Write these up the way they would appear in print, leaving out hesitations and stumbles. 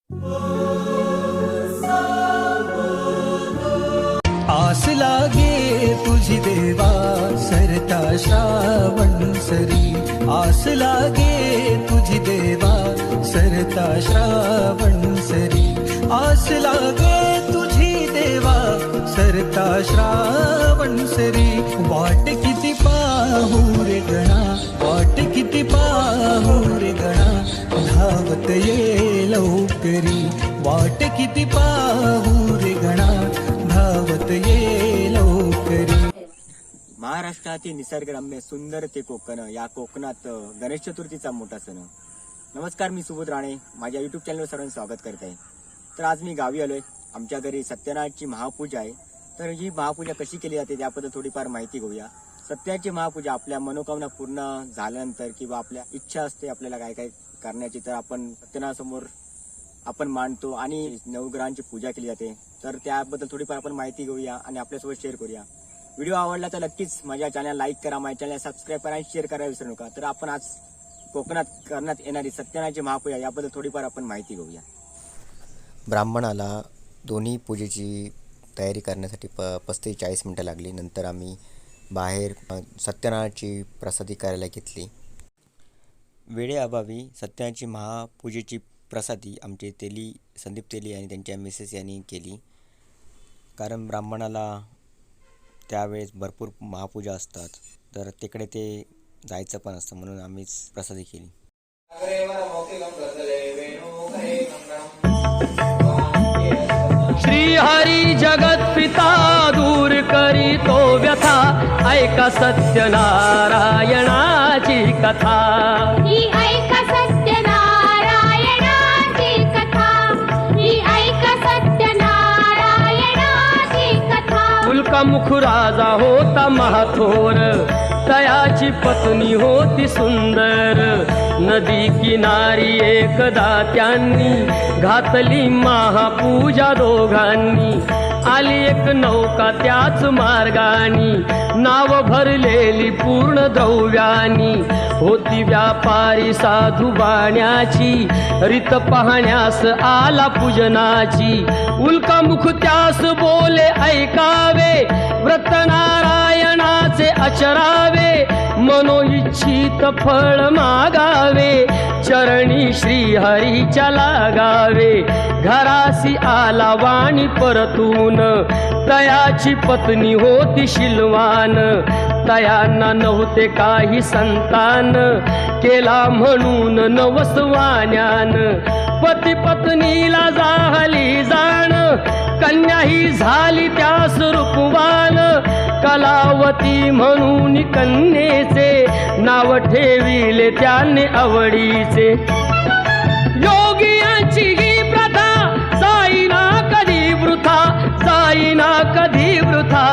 आस लागे तुझी देवा सरता श्रावण सरी, आस लागे तुझी देवा सरता श्रावण सरी, आस लागे तुझी देवा सरता श्रावण सरी। वाट किती पाहू रे गणा, वाट किती पाहू रे गणा, धावत ये लवकरी, वाट किती पाहू रे गणा, धावत ये लवकरी। महाराष्ट्रातील निसर्गरम्य सुंदर ते कोकण, या कोकणात गणेश चतुर्थीचा मोठा सण। नमस्कार, मी सुबोध राणे, माझ्या युट्यूब चॅनलवर सर्वांचं स्वागत करत आहे। तर आज मी गावी आलोय, आमच्या घरी सत्यनारायणची महापूजा आहे। तर ही महापूजा कशी केली जाते त्याबद्दल थोडीफार माहिती घेऊया। सत्याची महापूजा आपल्या मनोकामना पूर्ण झाल्यानंतर किंवा आपल्या इच्छा असते आपल्याला काय काय करण्याची, तर आपण सत्यनारायणासमोर आपण मांडतो आणि नवग्रहांची पूजा केली जाते। तर त्याबद्दल थोडीफार आपण माहिती घेऊया आणि आपल्यासोबत शेअर करूया। व्हिडिओ आवडला तर नक्कीच माझ्या चॅनल लाईक करा, माझ्या चॅनल सबस्क्राईब करा आणि शेअर करायला विसरू नका। तर आपण आज कोकणात करण्यात येणारी सत्यनारायणची महापूजा याबद्दल थोडीफार आपण माहिती घेऊया। ब्राह्मणाला दोन्ही पूजेची तयारी करण्यासाठी 35-40 मिनटं लागली। नंतर आम्ही बाहेर सत्यनारायणची प्रसादी करायला घेतली। वेळेअभावी सत्यनारायणची महापूजेची प्रसादी आमचे संदीप तेली आणि त्यांच्या मिसेस यांनी केली, कारण ब्राह्मणाला त्यावेळेस भरपूर महापूजा असतात, तर तिकडे ते जायचं पण असतं, म्हणून आम्हीच प्रसादी केली। श्री हरी जगत पिता दूर करी तो व्यथा, ऐका सत्यनारायणाची कथा। ही ऐका सत्यनारायणाची कथा, ही ऐका सत्यनारायणाची कथा। उल्कामुख राजा होता महाथोर, तयाची पत्नी होती सुंदर। नदी किनारी एकदा त्यांनी घातली महापूजा दोघांनी। आली एक नौका त्याच मार्गानी, नाव भरलेली पूर्ण द्रव्यानी। होती व्यापारी साधू बाण्याची, रीत पाहण्यास आला पूजनाची। उल्कामुख त्यास बोले ऐकावे, व्रत नारायणाचे आचरावे। मनोइच्छित फळ मागावे, चरणी श्री हरीच्या लागावे। घरासी आला वाणी परतून, तयाची पत्नी होती शिलवान। तयांना नव्हते काही संतान, केला म्हणून नवसवाण्यान। पती पत्नीला झाली जाण, कन्या ही झाली त्यास रूपवान। कलावती म्हणून कन्येचे, नाव ठेविले त्याने आवडीचे। योगियांची ही प्रथा, जाईना कधी वृथा, जाईना कधी वृथा।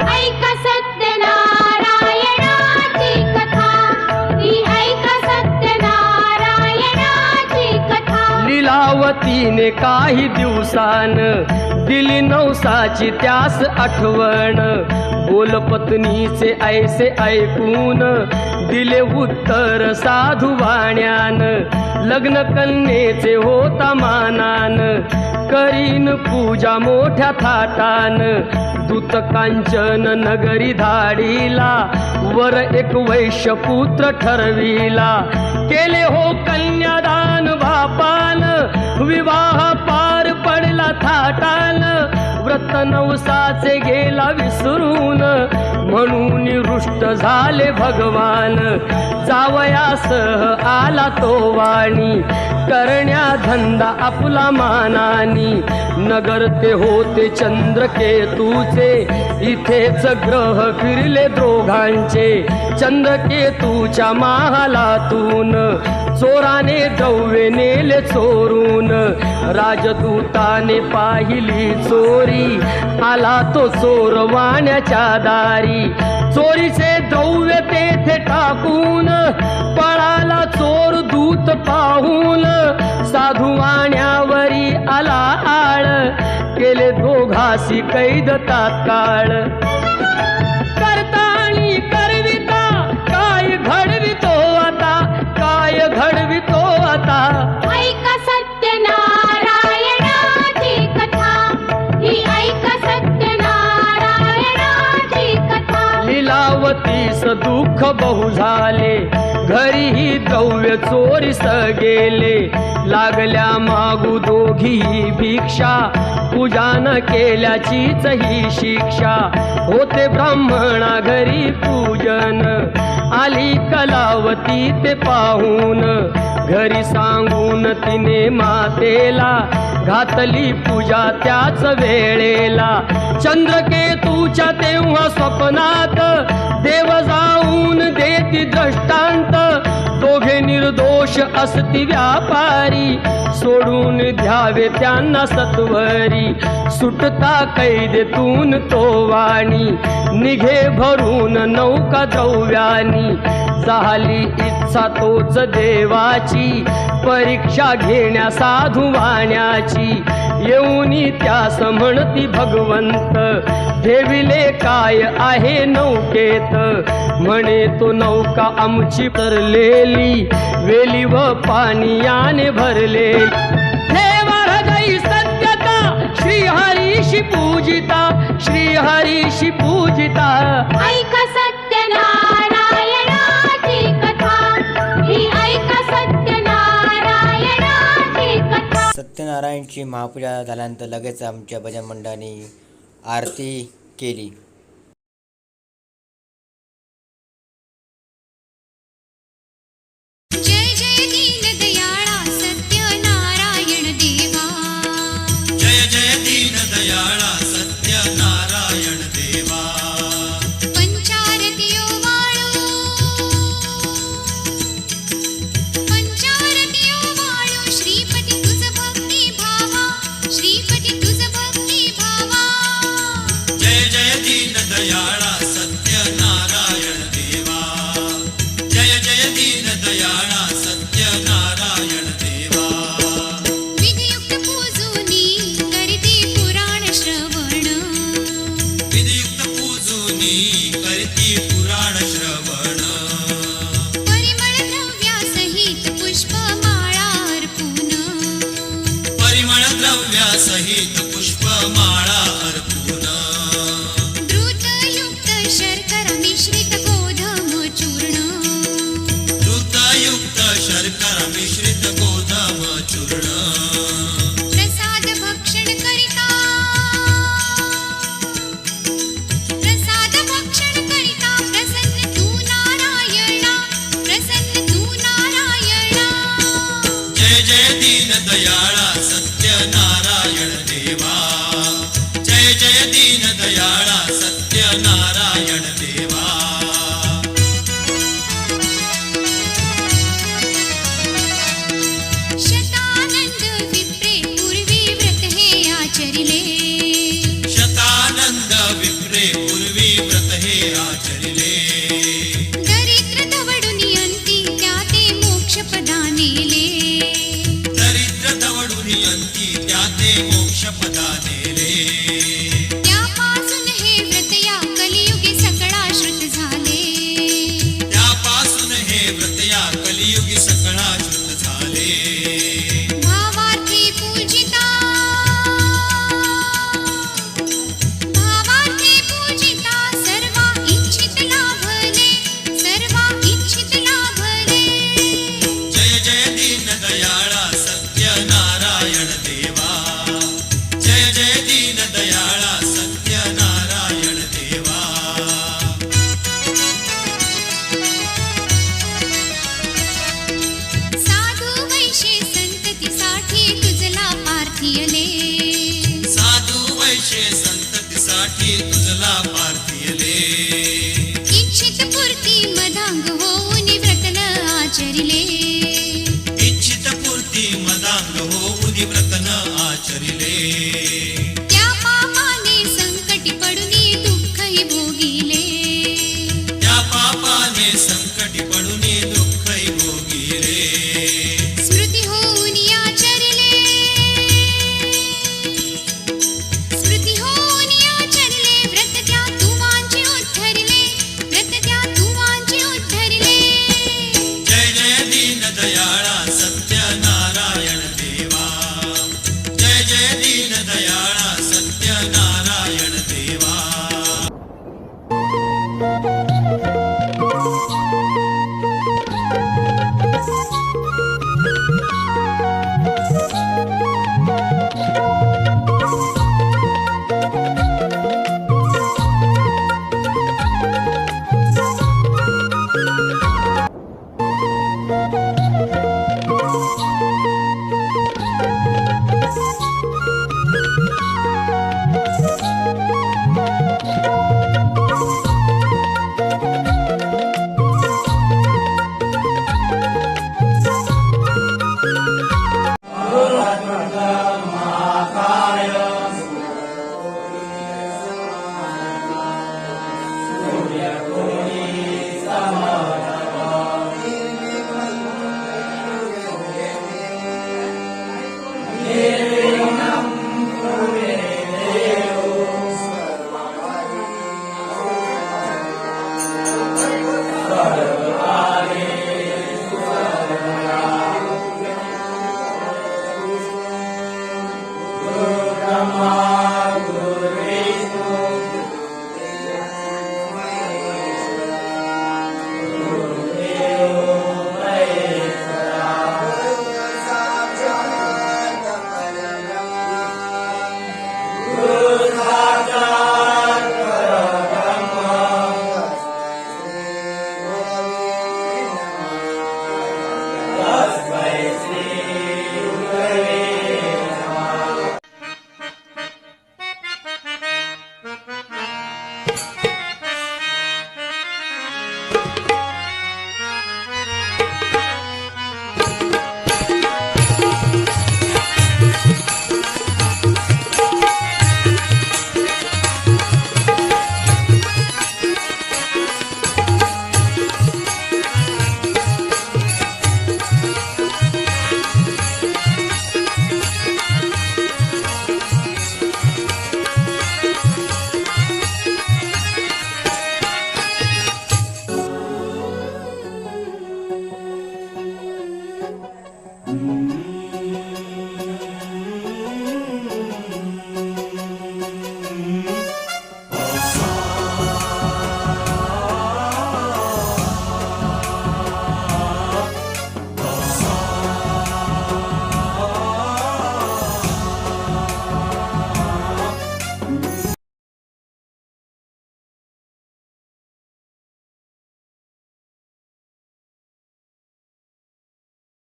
ऐका सत्यनारायणाची कथा, ही ऐका सत्यनारायणाची कथा। लीलावतीने काही दिवसान, दिली नवसाची त्यास आठवण। बोल पत्नीचे ऐसे ऐकून, दिले उत्तर साधू वाण्यान। लग्न कन्येचे होता मानान, करीन पूजा मोठ्या थाटान। दूत कांचन नगरी धाडीला, वर एक वैश्य पुत्र ठरविला। केले हो कन्यादान बापान, विवाह पार पडला थाटान। व्रत नवसाचे गेला विसरून, म्हणून रुष्ट झाले भगवान। जावयासह आला तो वाणी, करण्या धंदा आपला मानानी। नगर ते होते चंद्रकेतूचे, इथेच ग्रह फिरले दोघांचे। चंद्रकेतूच्या महालातून, चोराने द्रव्ये नेले चोरून। राजदूताने पाहिली चोरी, आला तो चोर वाण्याच्या दारी। चोरीचे द्रव्य तेथे टाकून, पळाला चोर दूत पाहून। साधू वाण्यावरी आला आळ, केले दोघासी कैद तात्काळ। करता आणि करविता, काय घडवितो आता, काय घडवितो आता। ऐका सत्यनारायण पाय चोरीस गेले, लागल्या मागू दोघी भिक्षा, पूजा न केल्याचीच ही शिक्षा. होते ब्राह्मणा घरी पूजन, आली कलावती ते पाहून, घरी सांगून तिने मातेला, घातली पूजा त्याच वेळेला. चंद्रकेतूच्या तेव्हा स्वप्नात, देव जाऊन देती दृष्टांत, दोघे निर्दोष असती व्यापारी, सोडून द्यावे त्यांना सत्वरी. सुटता कैदेतून तो वाणी, निघे भरून नौका द्रव्यानी. झाली इच्छा तोच देवाची, परीक्षा घेण्या साधू वाण्याची. येऊनी त्यास म्हणती भगवंत, ठेविले काय आहे नौकेत. म्हणे तो नौका आमची तरलेली, वेली व पाणी याने भरलेली. ठेवा हृदयी सत्यता, श्रीहरीशी पूजिता, श्रीहरीशी पूजिता. ऐक सत्यनारायणाची कथा, ही ऐक सत्यनारायणाची कथा. सत्यनारायणची महापूजा झाल्यानंतर लगेच आमच्या भजन मंडळाने आरती केली. जय जय दीन दयाळा सत्यनारायण देवा. जय जय दीन दयाळा सत्यनारायण देवा. पंचारतियो वाळू, पंचारतियो वाळू, श्रीपती तुझ भक्ती भावा, श्रीपती तुझ भक्ती भावा. जय जय दीन दयाळा सत्यनारायण देवा. जय जय दीन दयाळा सत्यनारायण देवा. विधियुक्त पूजुनी करती पुराण श्रवण, विधियुक्त पूजुनी करती पुराण श्रवण. परिमळ द्रव्यासहित पुष्पमाळा अर्पून, परिमळ द्रव्यासहित पुष्पमाळा अर्पून. द्रुतयुक्त शर्करा मिश्रित गोधूम चूर्ण, दूधयुक्त शर्करा मिश्रित गोधूम चूर्ण. प्रसाद भक्षण करिता, प्रसाद भक्षण करिता, प्रसन्न तू नारायणा, प्रसन्न तू नारायणा. जय जय दीन दयाळा सत्यनारायण देवा. जय जय दीन दयाळा सत्यनारायण देवा. शतानंद विप्रे पूर्वी व्रत हे आचरिले, शतानंद विप्रे पूर्वी व्रत हे आचरिले. दरिद्र दवडून अंती त्या ते मोक्ष पदानेले. दरिद्र दवडून अंती त्या ते मोक्ष पदा नेले. त्यापासून हे व्रत या कलियुगी सकळा श्रुत झाले. त्यापासून हे व्रत या कलियुगी सकळा श्रुत झाले. भावार्थी पूजिता, भावार्थी पूजिता, सर्वा इच्छित लाभले, सर्वा इच्छित लाभले. जय जय दीन दयाळा सत्यनारायण देवा. जय जय दीन दयाळा सत्यनारायण देवा. साधू वैशे संततीसाठी तुझला पार्थियले. साधू वैशे संततीसाठी तुझला पार्थियले. इच्छित पूर्ती मदांग होऊन व्रतन आचरिले. इच्छित पूर्ती मदांग होऊन व्रतन आचरिले.